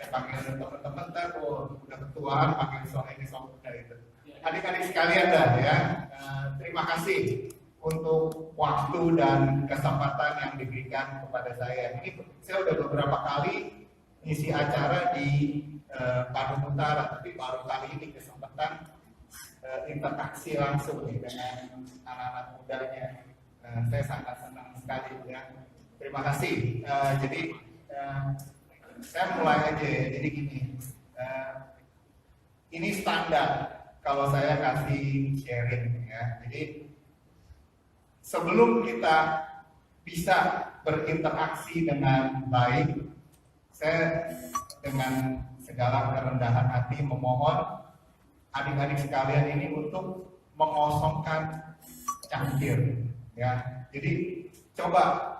panggil teman-teman ntar udah ketuaan panggil soal ini soal muda itu. Adik-adik sekalian dah ya, terima kasih untuk waktu dan kesempatan yang diberikan kepada saya. Ini saya udah beberapa kali ngisi acara di Padang Utara, tapi baru kali ini kesempatan interaksi langsung nih dengan anak-anak mudanya. Saya sangat senang sekali ya. Terima kasih. Jadi saya mulai aja ya. Jadi gini, ini standar kalau saya kasih sharing ya. Jadi sebelum kita bisa berinteraksi dengan baik, saya dengan segala kerendahan hati memohon adik-adik sekalian ini untuk mengosongkan cangkir ya. Jadi coba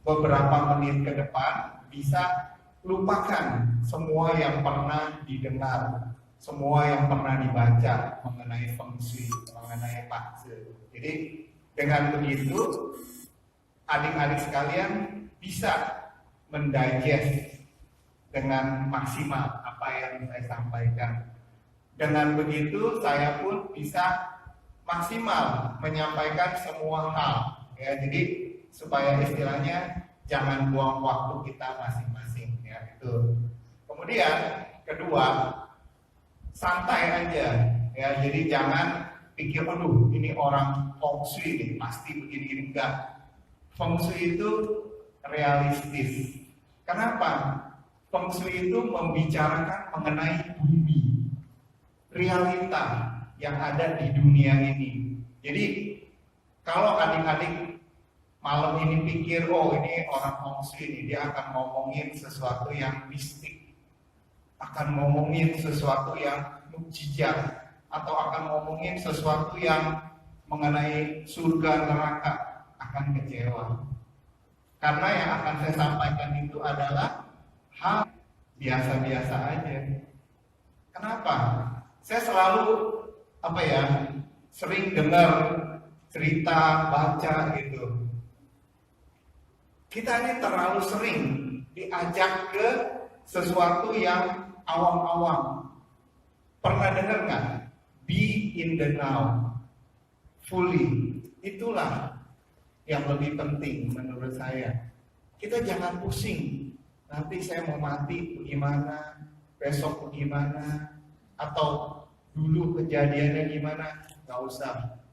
beberapa menit ke depan bisa lupakan semua yang pernah didengar, semua yang pernah dibaca mengenai feng shui, mengenai pakse. Jadi dengan begitu adik-adik sekalian bisa mendigest dengan maksimal apa yang saya sampaikan. Dengan begitu saya pun bisa maksimal menyampaikan semua hal ya. Jadi supaya istilahnya jangan buang waktu kita masing-masing ya itu. Kemudian kedua, santai aja ya. Jadi jangan pikir aduh ini orang feng shui nih pasti begini enggak. Feng shui itu realistis. Kenapa? Feng shui itu membicarakan mengenai bumi, realita yang ada di dunia ini. Jadi kalau adik-adik malam ini pikir, oh ini orang feng shui ini, dia akan ngomongin sesuatu yang mistik, akan ngomongin sesuatu yang mukjizat, atau akan ngomongin sesuatu yang mengenai surga neraka, akan kecewa. Karena yang akan saya sampaikan itu adalah hal biasa-biasa aja. Kenapa? Saya selalu sering dengar cerita, baca gitu. Kita ini terlalu sering diajak ke sesuatu yang awam-awam. Pernah dengar nggak? Be in the now, fully. Itulah yang lebih penting menurut saya. Kita jangan pusing. Nanti saya mau mati bagaimana, besok bagaimana, atau dulu kejadiannya gimana. Nggak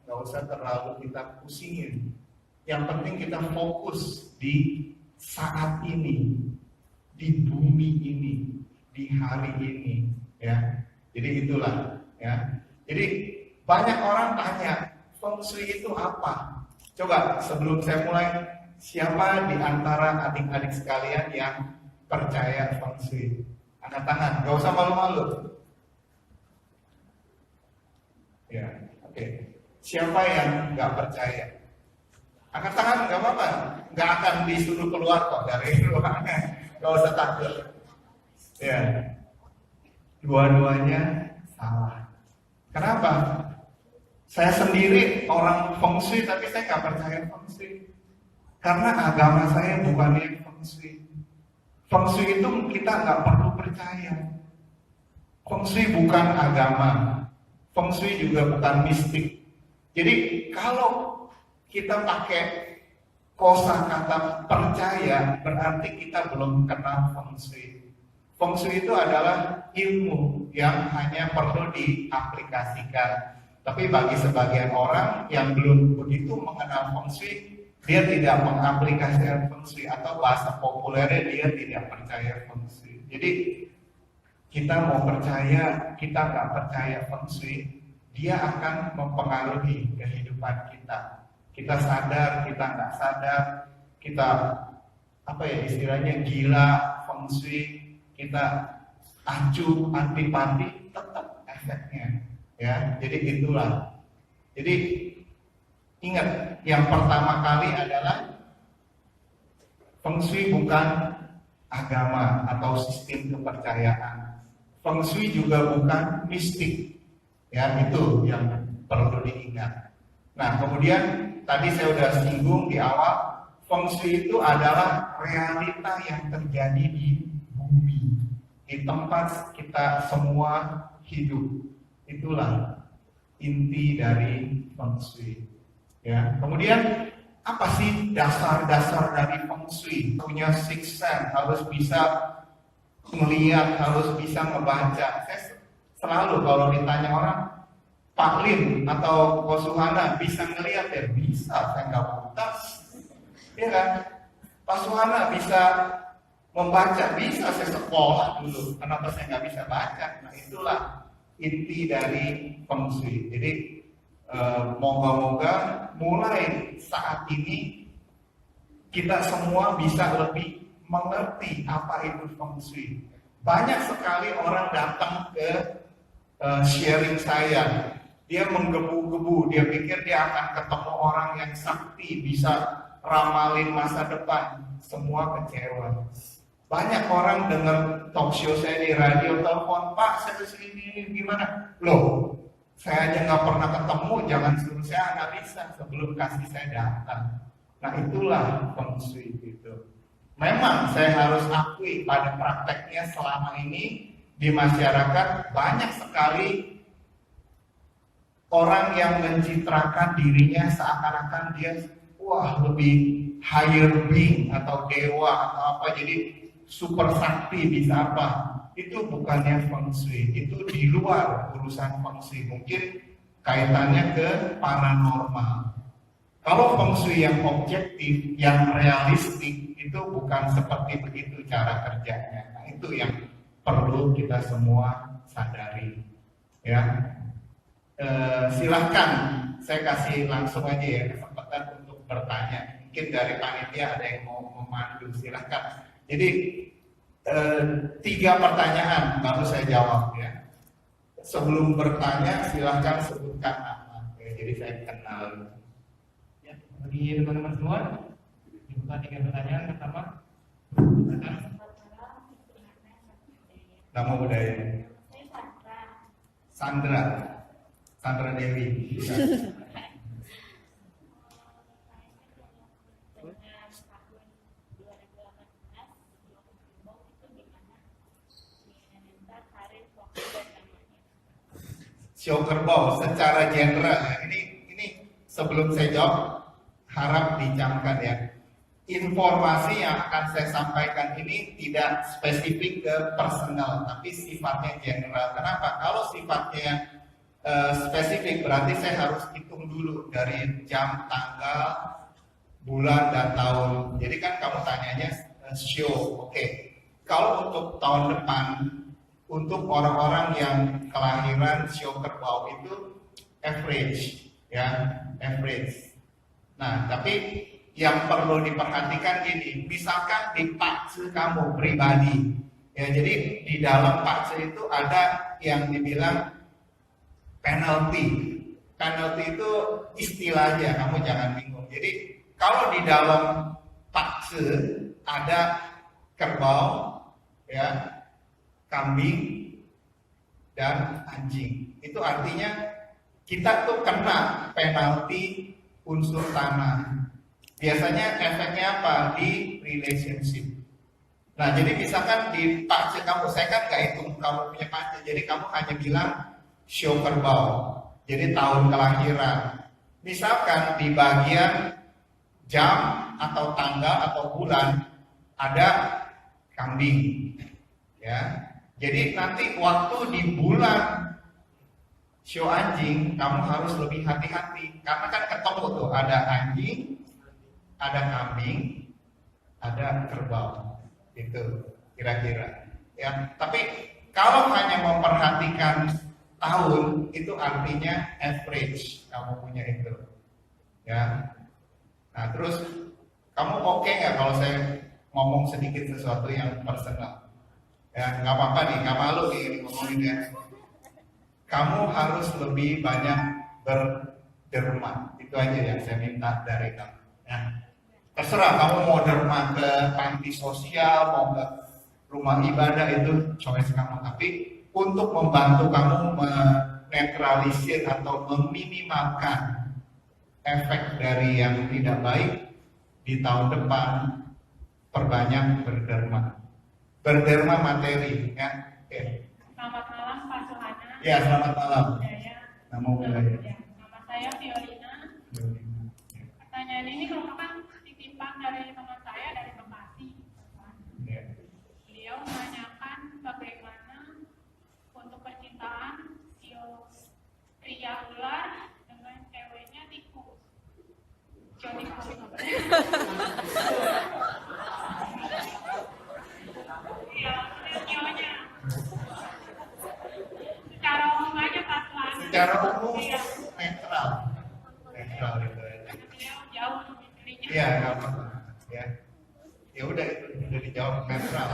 usah terlalu kita pusingin. Yang penting kita fokus di saat ini, di bumi ini, di hari ini, ya. Jadi itulah, ya. Jadi banyak orang tanya, feng shui itu apa? Coba sebelum saya mulai, siapa di antara adik-adik sekalian yang percaya feng shui? Angkat tangan, gak usah malu-malu. Ya, oke. Siapa yang nggak percaya? Angkat tangan, nggak apa-apa. Nggak akan disuruh keluar kok dari ruangan. Nggak usah takut. Ya, dua-duanya salah. Kenapa? Saya sendiri orang feng shui, tapi saya nggak percaya feng shui. Karena agama saya bukannya feng shui. Feng shui itu kita nggak perlu percaya. Feng shui bukan agama. Feng shui juga bukan mistik. Jadi kalau kita pakai kosakata percaya, berarti kita belum kenal feng shui. Feng shui itu adalah ilmu yang hanya perlu diaplikasikan. Tapi bagi sebagian orang yang belum begitu mengenal feng shui, dia tidak mengaplikasikan feng shui, atau bahasa populernya dia tidak percaya feng shui. Jadi kita mau percaya, kita nggak percaya feng shui, dia akan mempengaruhi kehidupan kita. Kita sadar, kita nggak sadar, kita istilahnya gila feng shui, kita acuh antipati, tetap efeknya. Ya, jadi itulah. Jadi ingat, yang pertama kali adalah feng shui bukan agama atau sistem kepercayaan. Feng shui juga bukan mistik. Ya, itu yang perlu diingat. Nah, kemudian tadi saya sudah singgung di awal, feng shui itu adalah realita yang terjadi di bumi. di tempat kita semua hidup. Itulah inti dari Feng Shui. Ya, kemudian apa sih dasar-dasar dari Feng Shui? Punya sixth sense, harus bisa melihat, harus bisa ngebaca. Saya selalu kalau ditanya orang, Pak Lin atau Kosuhana bisa ngelihat ya? Bisa, saya nggak buta. Ya kan? Pak Suhana bisa membaca, bisa, saya sekolah dulu. Kenapa saya nggak bisa baca? Nah itulah inti dari Feng Shui. Jadi moga-moga mulai saat ini kita semua bisa lebih mengerti apa itu Feng Shui. Banyak sekali orang datang ke sharing saya, dia menggebu-gebu, dia pikir dia akan ketemu orang yang sakti, bisa ramalin masa depan, semua kecewa. Banyak orang dengar talk show saya di radio, telepon, Pak saya kesini gimana? Loh, saya aja nggak pernah ketemu, jangan suruh saya, nggak bisa sebelum kasih saya datang. Nah itulah Feng Shui gitu. Memang saya harus akui pada prakteknya selama ini di masyarakat banyak sekali orang yang mencitrakan dirinya seakan-akan dia wah lebih higher being atau dewa atau apa, jadi super sakti bisa apa. Itu bukannya Feng Shui, itu di luar urusan Feng Shui, mungkin kaitannya ke paranormal. Kalau Feng Shui yang objektif, yang realistik, itu bukan seperti begitu cara kerjanya. Nah, itu yang perlu kita semua sadari. Ya, silahkan saya kasih langsung aja ya kesempatan untuk bertanya. Mungkin dari panitia ada yang mau memandu, silahkan. Jadi 3 pertanyaan baru saya jawab ya. Sebelum bertanya silahkan sebutkan nama. Ya, jadi saya kenal. Ya, bagi teman-teman semua, dibuka 3 pertanyaan. Pertama, nama budaya. Sandra Dewi. Show kerbau secara general. Ini sebelum saya jawab harap dicamkan ya. Informasi yang akan saya sampaikan ini tidak spesifik ke personal, tapi sifatnya general. Kenapa? Kalau sifatnya spesifik berarti saya harus hitung dulu dari jam, tanggal, bulan, dan tahun. Jadi kan kamu tanyanya show, oke. Kalau untuk tahun depan, untuk orang-orang yang kelahiran show kerbau itu average, ya average. Nah, tapi yang perlu diperhatikan gini, misalkan di pakse kamu pribadi, ya jadi di dalam pakse itu ada yang dibilang penalti. Penalti itu istilahnya, kamu jangan bingung. Jadi kalau di dalam pakse ada kerbau, ya kambing dan anjing, itu artinya kita tuh kena penalti unsur tanah. Biasanya efeknya apa? Di relationship. Nah jadi misalkan di pakce kamu, saya kan gak hitung kamu punya pakce, jadi kamu hanya bilang show kerbau, jadi tahun kelahiran. Misalkan di bagian jam atau tanggal atau bulan ada kambing, ya. Jadi nanti waktu di bulan show anjing kamu harus lebih hati-hati karena kan ketemu tuh ada anjing, ada kambing, ada kerbau, itu kira-kira. Ya, tapi kalau hanya memperhatikan tahun itu artinya average kamu punya itu, ya. Nah terus kamu oke nggak kalau saya ngomong sedikit sesuatu yang personal? Ya nggak apa-apa nih, nggak malu nih ngomongin ya. Kamu harus lebih banyak berderma, itu aja yang saya minta dari kamu. Ya. Terserah kamu mau derma ke panti sosial, mau ke rumah ibadah, itu choice kamu. Tapi untuk membantu kamu menetralisir atau meminimalkan efek dari yang tidak baik di tahun depan, perbanyak berderma. berderma materi, ya. Oke. Selamat malam Pak Suhana. Ya, selamat malam. Budaya. Nama budaya. Ya, nama saya Violina. Pertanyaan ini merupakan titipan dari teman saya dari Bekasi. Ya. Beliau menanyakan bagaimana untuk percintaan pria ular dengan ceweknya tikus. Tikus. Iya, videonya. Secara umum aja Pak Suhana. Secara umum Iya. netral itu ya. Beliau jauh mikirinnya. Iya, nggak apa-apa. Ya, ya udah itu udah dijawab netral.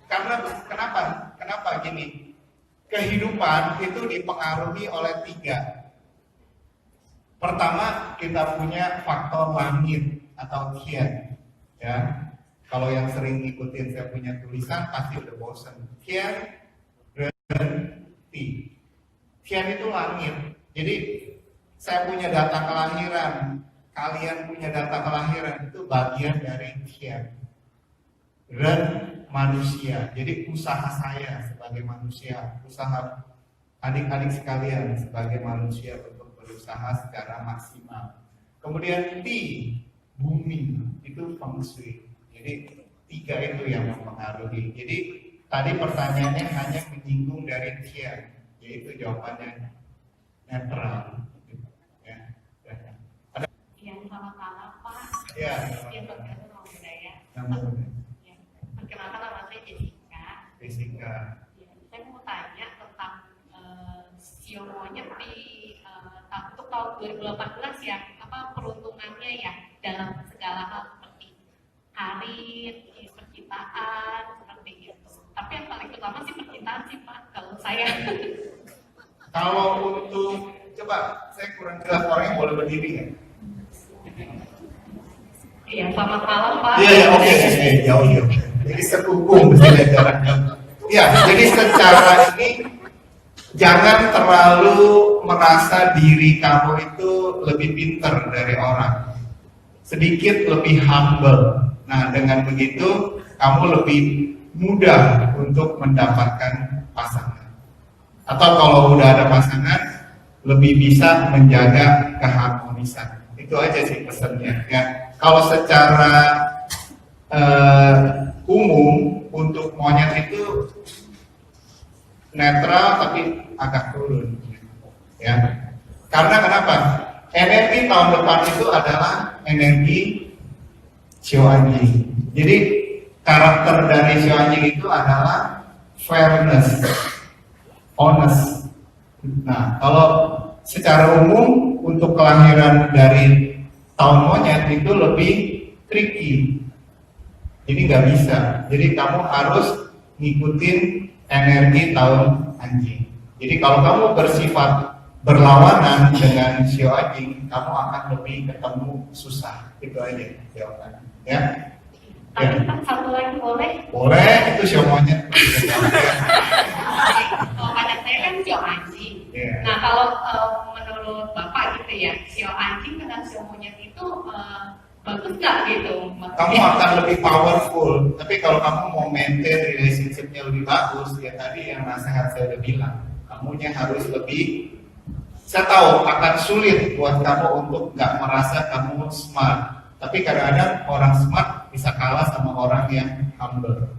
Karena kenapa gini? Kehidupan itu dipengaruhi oleh 3. Pertama, kita punya faktor langit atau Kian. Ya, kalau yang sering ngikutin saya punya tulisan pasti udah bosan. Kian, Ren, Ti. Kian itu langit. Jadi saya punya data kelahiran, kalian punya data kelahiran, itu bagian dari Kian. Ren, manusia. Jadi usaha saya sebagai manusia, usaha adik-adik sekalian sebagai manusia untuk berusaha secara maksimal. Kemudian Ti, bumi, itu feng shui. Jadi 3 itu yang mempengaruhi. Jadi tadi pertanyaannya hanya menyinggung dari Kian, yaitu jawabannya netral. Ya. Ada? Iya, selamat malam Pak. Ya. Yang berkaitan dengan budaya. Namun, Ya. Perkenalkan nama saya Jessica. Jessica. Ya, saya mau tanya tentang sio monyet di untuk tahun 2018 ya, apa peruntungannya ya dalam segala hal seperti karir, percintaan, seperti itu. Tapi yang paling utama sih percintaan sih Pak, kalau saya. Kalau untuk, coba saya kurang jelas orangnya boleh berdiri ya? Iya, selamat malam Pak. Iya, oke, jauh. Jadi sekukung misalnya jaraknya. Ya, jadi secara ini jangan terlalu merasa diri kamu itu lebih pintar dari orang. Sedikit lebih humble. Nah, dengan begitu kamu lebih mudah untuk mendapatkan pasangan. Atau kalau udah ada pasangan, lebih bisa menjaga keharmonisan. Itu aja sih pesannya. Ya, kalau secara umum untuk monyet itu netral tapi agak turun. Ya, karena kenapa? Energi tahun depan itu adalah energi shio anjing. Jadi karakter dari shio anjing itu adalah fairness, honest. Nah, kalau secara umum untuk kelahiran dari tahun monyet itu lebih tricky. Jadi nggak bisa. Jadi kamu harus ngikutin energi tahun anjing. Jadi kalau kamu bersifat berlawanan dengan shio anjing, kamu akan lebih ketemu susah. Itu aja jawabannya. Ya. Tapi Pak, satu lagi boleh? Boleh, itu shio monyet. Kalau pada saya kan sio anjing. Yeah. Nah, kalau menurut Bapak gitu ya, sio anjing dengan sio monyet itu bagus nggak gitu? Kamu akan lebih powerful. Tapi kalau kamu mau maintain relationship-nya lebih bagus, ya tadi yang nasihat saya udah bilang, kamunya harus lebih. Saya tahu akan sulit buat kamu untuk nggak merasa kamu smart. Tapi kadang-kadang orang smart bisa kalah sama orang yang humble.